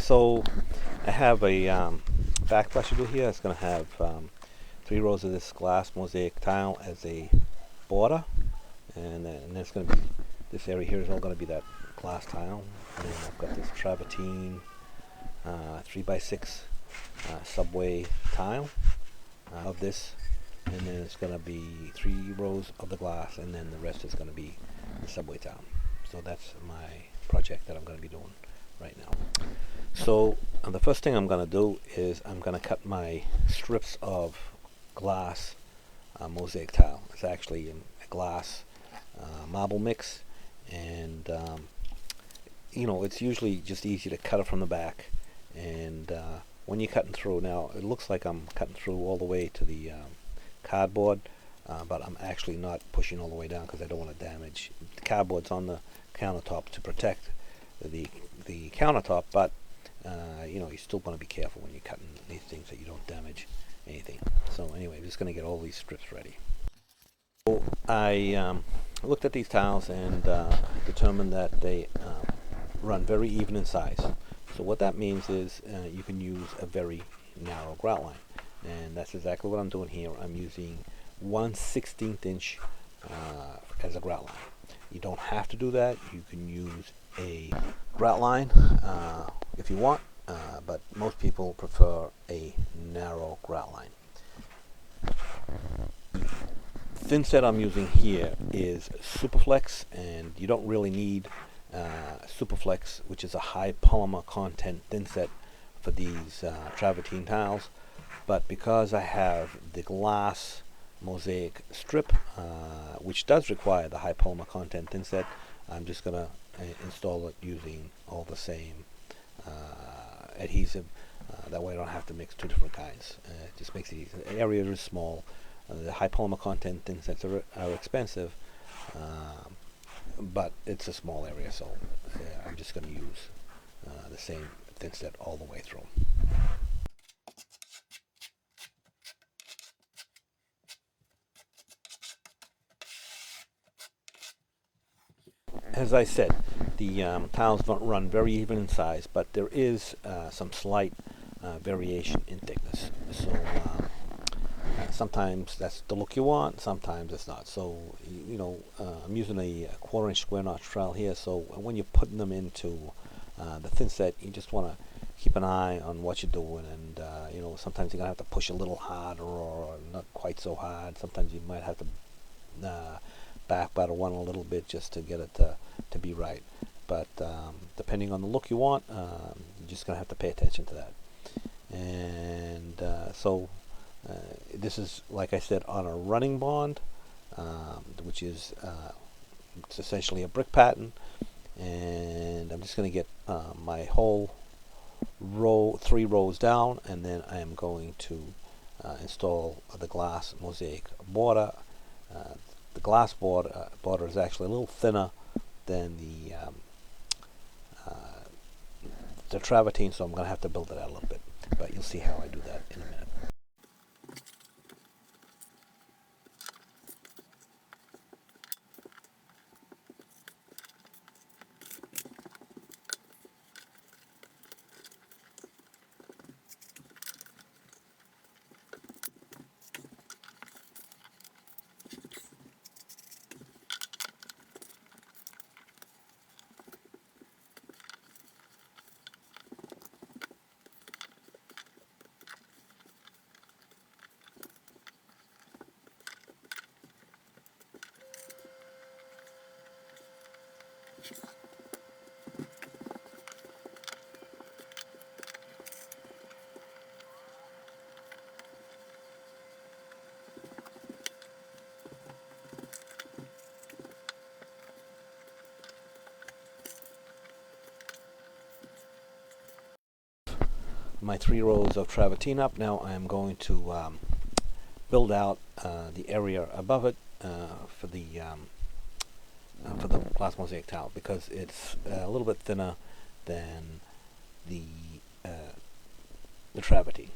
So I have a backsplash to do here. It's going to have 3 rows of this glass mosaic tile as a border, and then it's going to be, this area here is all going to be that glass tile. And then I've got this Travertine 3x6 subway tile of this, and then it's going to be 3 rows of the glass, and then the rest is going to be the subway tile. So that's my project that I'm going to be doing right now. So the first thing I'm going to do is I'm going to cut my strips of glass mosaic tile. It's actually a glass marble mix, and it's usually just easy to cut it from the back. And when you're cutting through, now it looks like I'm cutting through all the way to the cardboard, but I'm actually not pushing all the way down because I don't want to damage the cardboard's on the countertop to protect the countertop, but you still want to be careful when you're cutting these things that you don't damage anything. So anyway, I'm just going to get all these strips ready. So I looked at these tiles and determined that they run very even in size. So what that means is you can use a very narrow grout line, and that's exactly what I'm doing here. I'm using 1/16 inch as a grout line. You don't have to do that. You can use a grout line if you want, but most people prefer a narrow grout line. The thin set I'm using here is Superflex, and you don't really need Superflex, which is a high polymer content thin set for these Travertine tiles. But because I have the glass mosaic strip, which does require the high polymer content thin set, I'm just going to install it using all the same adhesive. That way I don't have to mix 2 different kinds. It just makes it easy. The area is small. The high polymer content thin sets are expensive, but it's a small area, so I'm just going to use the same thin set all the way through. As I said, the tiles don't run very even in size, but there is some slight variation in thickness. So sometimes that's the look you want, sometimes it's not. So I'm using a 1/4 inch square notch trowel here, so when you're putting them into the thin set, you just want to keep an eye on what you're doing, and sometimes you're gonna have to push a little harder or not quite so hard. Sometimes you might have to back battle one a little bit just to get it to be right. But depending on the look you want, you're just gonna have to pay attention to that. And so this is, like I said, on a running bond, which is it's essentially a brick pattern. And I'm just going to get my whole 3 rows down, and then I am going to install the glass mosaic border. The glass border is actually a little thinner than the Travertine, so I'm going to have to build it out a little bit. But you'll see how I do that in a minute. My 3 rows of Travertine up. Now I am going to build out the area above it for the glass mosaic tile, because it's a little bit thinner than the Travertine.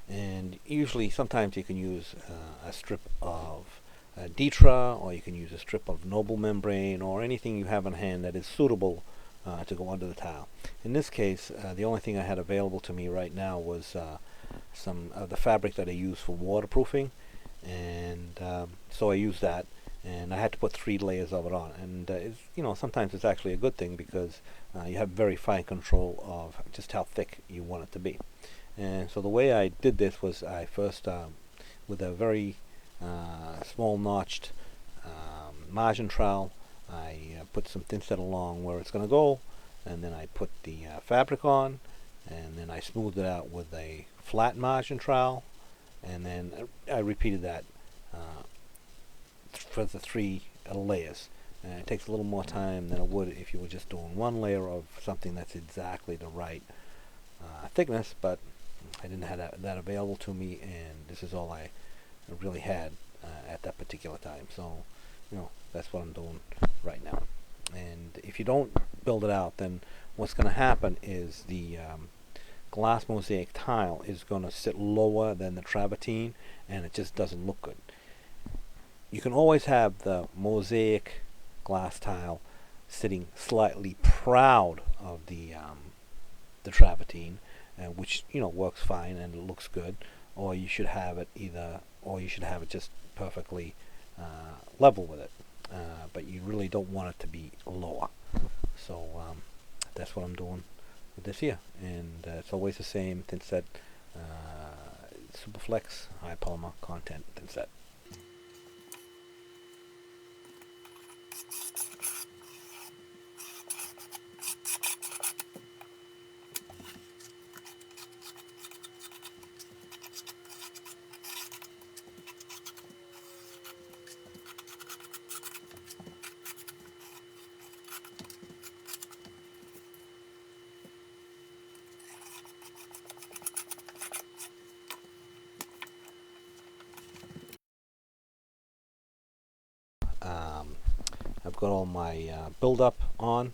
And usually, sometimes you can use a strip of detra, or you can use a strip of noble membrane, or anything you have on hand that is suitable to go under the tile. In this case, the only thing I had available to me right now was some of the fabric that I use for waterproofing, and so I used that, and I had to put 3 layers of it on. And sometimes it's actually a good thing, because you have very fine control of just how thick you want it to be. And so the way I did this was, I first, with a very small notched margin trowel, I put some thinset along where it's going to go, and then I put the fabric on, and then I smoothed it out with a flat margin trowel, and then I repeated that for the 3 layers. It takes a little more time than it would if you were just doing 1 layer of something that's exactly the right thickness, but I didn't have that available to me, and this is all I really had at that particular time. So that's what I'm doing right now. And if you don't build it out, then what's going to happen is the glass mosaic tile is going to sit lower than the travertine, and it just doesn't look good. You can always have the mosaic glass tile sitting slightly proud of the travertine, which works fine and it looks good, or you should have it just perfectly level with it, but you really don't want it to be lower. So that's what I'm doing with this here, and it's always the same thinset, Superflex high polymer content thinset. I've got all my build-up on.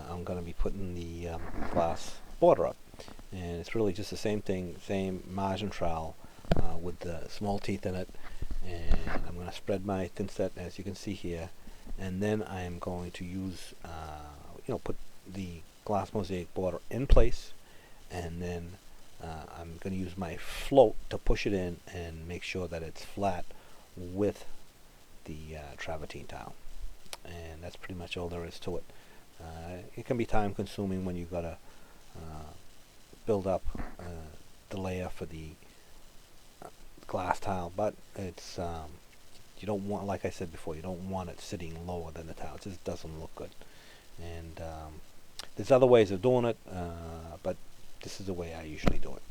I'm going to be putting the glass border up, and it's really just the same thing, same margin trowel with the small teeth in it, and I'm going to spread my thinset, as you can see here, and then I am going to use put the glass mosaic border in place, and then I'm going to use my float to push it in and make sure that it's flat with the travertine tile. And that's pretty much all there is to it. It can be time consuming when you've got to build up the layer for the glass tile, but it's you don't want, like I said before, you don't want it sitting lower than the tile. It just doesn't look good. And there's other ways of doing it, but this is the way I usually do it.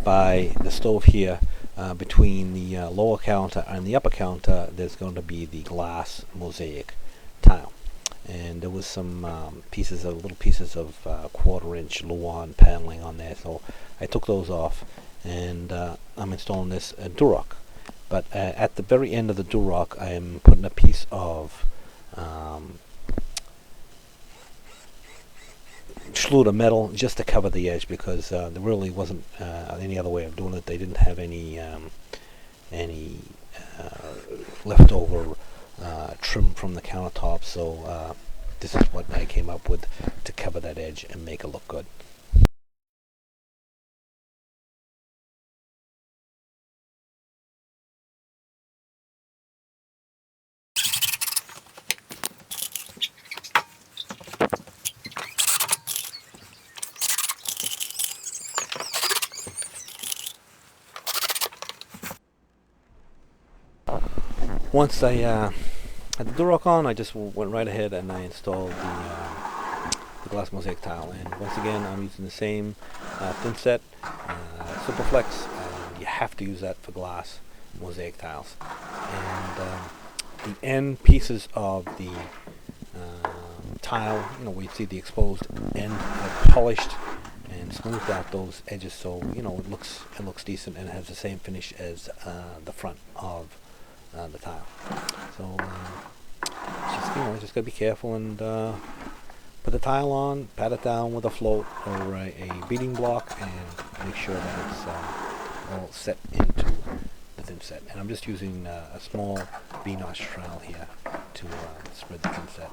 By the stove here, between the lower counter and the upper counter, there's going to be the glass mosaic tile, and there was some little pieces of 1/4-inch Luan paneling on there, so I took those off, and I'm installing this Durock. But at the very end of the Durock, I am putting a piece of Schluter metal just to cover the edge, because there really wasn't any other way of doing it. They didn't have any leftover trim from the countertop, so this is what I came up with to cover that edge and make it look good. Once I had the door on, I just went right ahead and I installed the glass mosaic tile. And once again, I'm using the same thin set, Superflex. You have to use that for glass mosaic tiles. And the end pieces of the tile, where you see the exposed end, are polished and smoothed out those edges, so it looks decent and it has the same finish as the front of the tile. So just gotta be careful and put the tile on, pat it down with a float or a beading block, and make sure that it's all set into the thin set. And I'm just using a small V-notch trowel here to spread the thin set.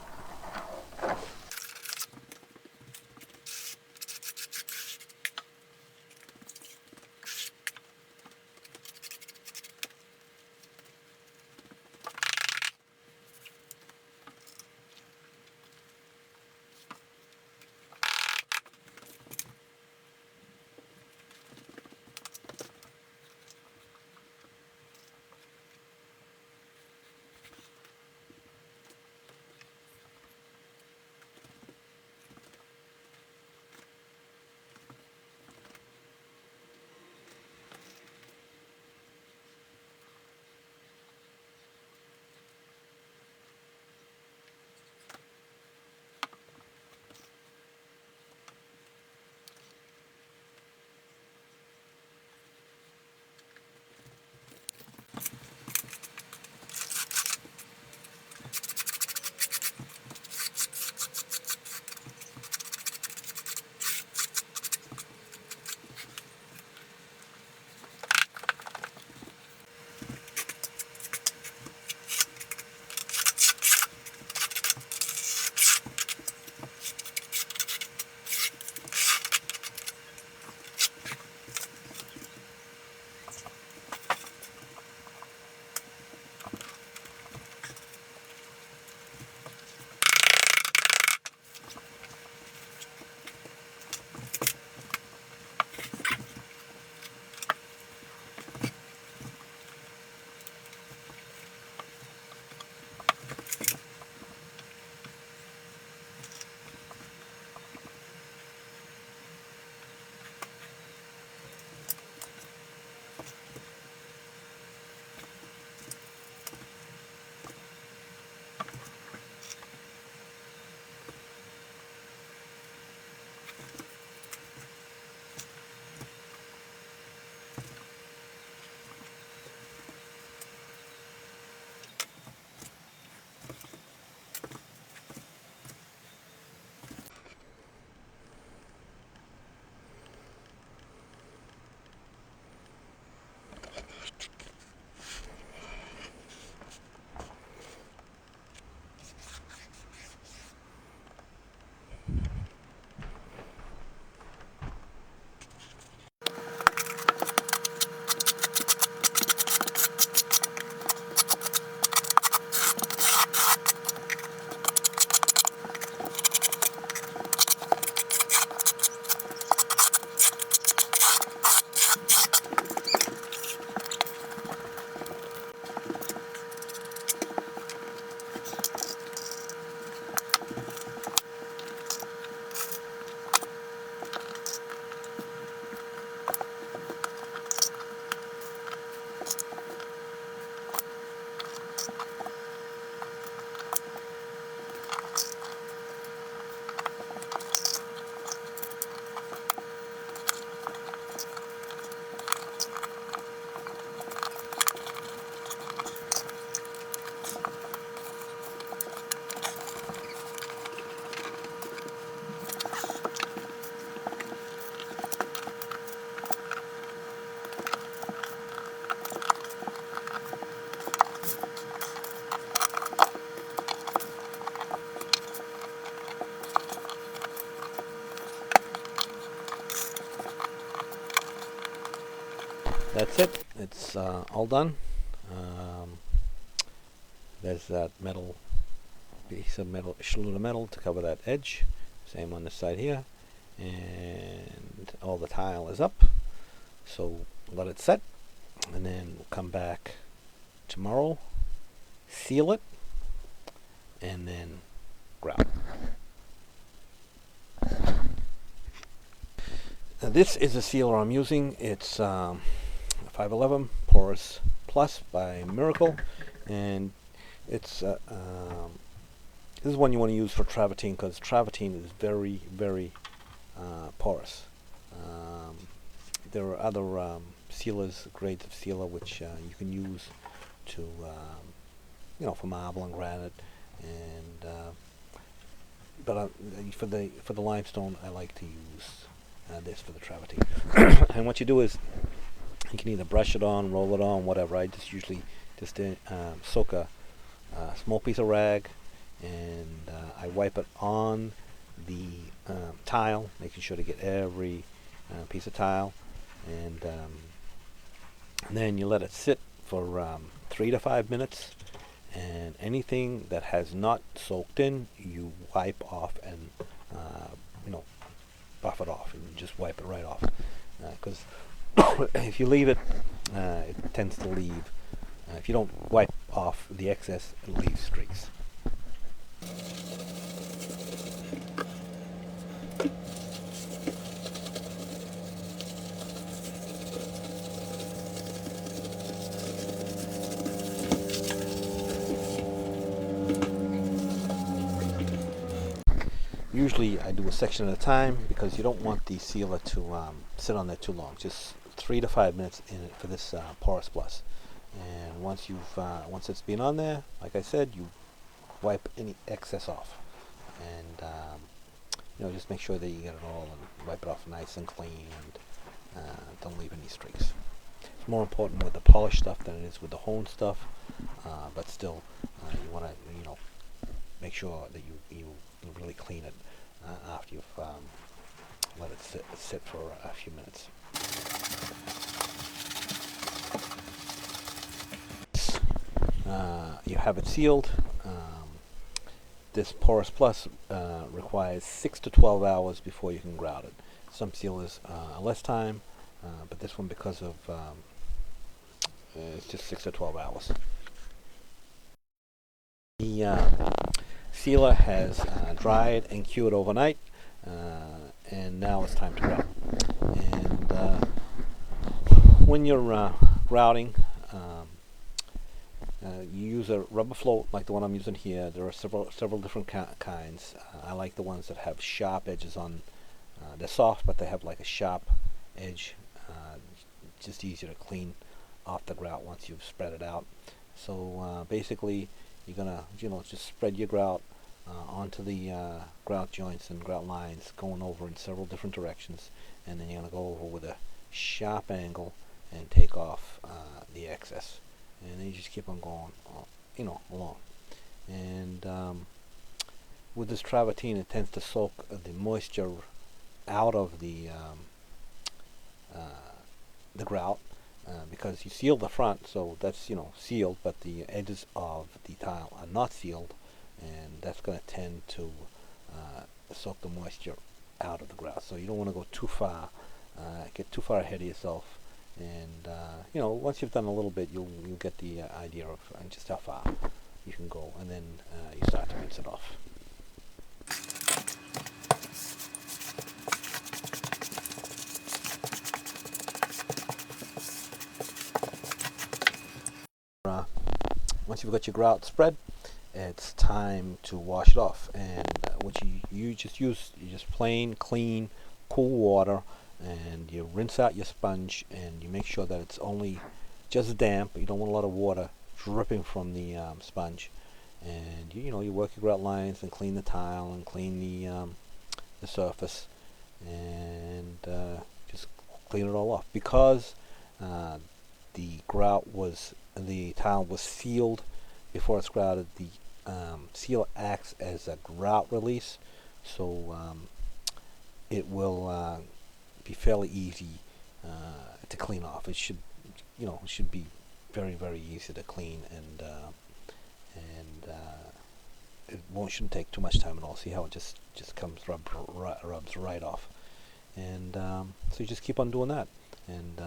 That's it. It's all done. Um, there's that metal piece of metal, shroud of metal to cover that edge. Same on this side here. And all the tile is up. So let it set. And then we'll come back tomorrow, seal it, and then grout. Now this is a sealer I'm using. It's 511 Porous Plus by Miracle, and it's this is one you want to use for travertine because travertine is very, very porous. There are other sealers, grades of sealer, which you can use to, for marble and granite, and but for the limestone, I like to use this for the travertine. And what you do is you can either brush it on, roll it on, whatever. I just usually just soak a small piece of rag, and I wipe it on the tile, making sure to get every piece of tile, and then you let it sit for 3 to 5 minutes, and anything that has not soaked in, you wipe off and buff it off, and just wipe it right off, because if you leave it, it tends to leave. If you don't wipe off the excess, it leaves streaks. Usually I do a section at a time because you don't want the sealer to sit on there too long. Just 3 to 5 minutes in it for this Porous Plus. And once it's been on there, like I said, you wipe any excess off, and just make sure that you get it all and wipe it off nice and clean, and don't leave any streaks. It's more important with the polished stuff than it is with the honed stuff, but still, you want to make sure that you really clean it after you've let it sit for a few minutes. You have it sealed. This Porous Plus requires 6 to 12 hours before you can grout it. Some sealers are less time, but this one, because of it's just 6 to 12 hours. The sealer has dried and cured overnight, and now it's time to grout. And when you're grouting, you use a rubber float like the one I'm using here. There are several different kinds. I like the ones that have sharp edges on. They're soft, but they have like a sharp edge. Just easier to clean off the grout once you've spread it out. So basically, you're gonna just spread your grout onto the grout joints and grout lines, going over in several different directions, and then you're gonna go over with a sharp angle and take off the excess. And then you just keep on going, along. And with this travertine, it tends to soak the moisture out of the grout, because you seal the front, so that's sealed, but the edges of the tile are not sealed, and that's going to tend to soak the moisture out of the grout. So you don't want to go too far, get too far ahead of yourself. And once you've done a little bit, you'll get the idea of just how far you can go, and then you start to rinse it off. Once you've got your grout spread, it's time to wash it off. And what you just plain, clean, cool water, and you rinse out your sponge, and you make sure that it's only just damp. You don't want a lot of water dripping from the sponge. And you work your grout lines and clean the tile and clean the surface, and just clean it all off. Because the tile was sealed before it's grouted, the seal acts as a grout release, so it will be fairly easy to clean off. It should it should be very, very easy to clean, and shouldn't take too much time at all. See how it just rubs right off. And so you just keep on doing that, and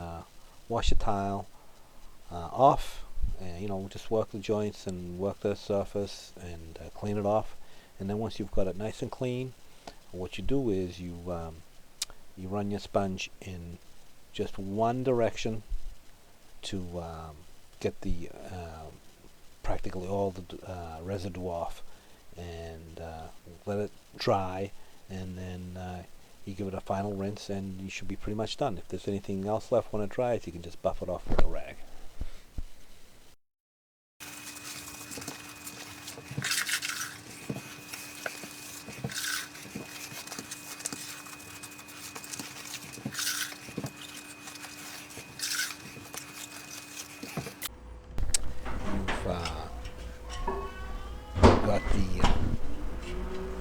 wash your tile off, and just work the joints and work the surface, and clean it off. And then once you've got it nice and clean, what you do is you run your sponge in just one direction to get the practically all the residue off, and let it dry, and then you give it a final rinse, and you should be pretty much done. If there's anything else left when it dries, you can just buff it off with a rag. You've got the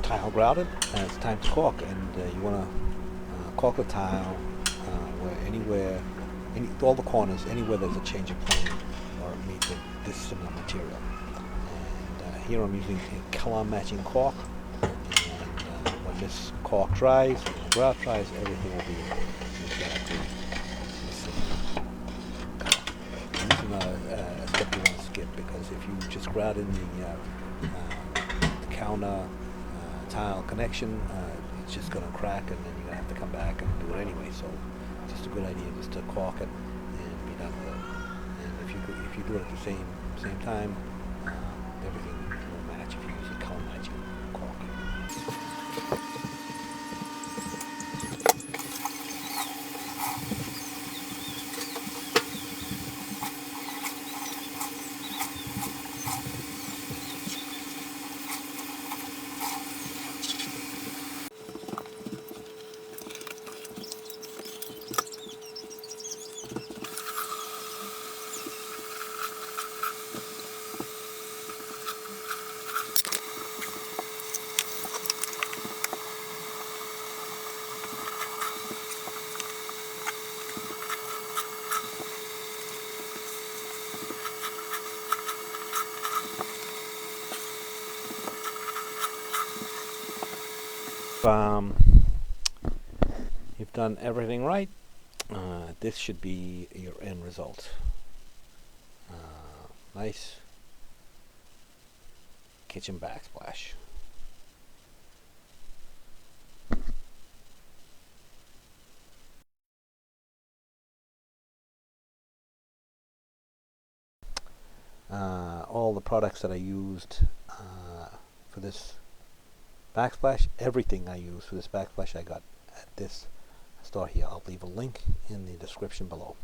tile grouted, and it's time to caulk. And you want to caulk the tile all the corners, anywhere there's a change of plane or meet with this similar material. And here I'm using a color matching caulk. And when this caulk dries, and the grout dries, everything will be exactly the same color. This is not a step you want to skip, because if you just grout in the counter tile connection, it's just going to crack, and then you're going to have to come back and do it anyway. So just a good idea just to caulk it and be done with it. And if you do it at the same time, everything will match if you use a color matching caulk. You've done everything right, this should be your end result. Nice kitchen backsplash. All the products that I used for this backsplash, everything I used for this backsplash I got at this store here. I'll leave a link in the description below.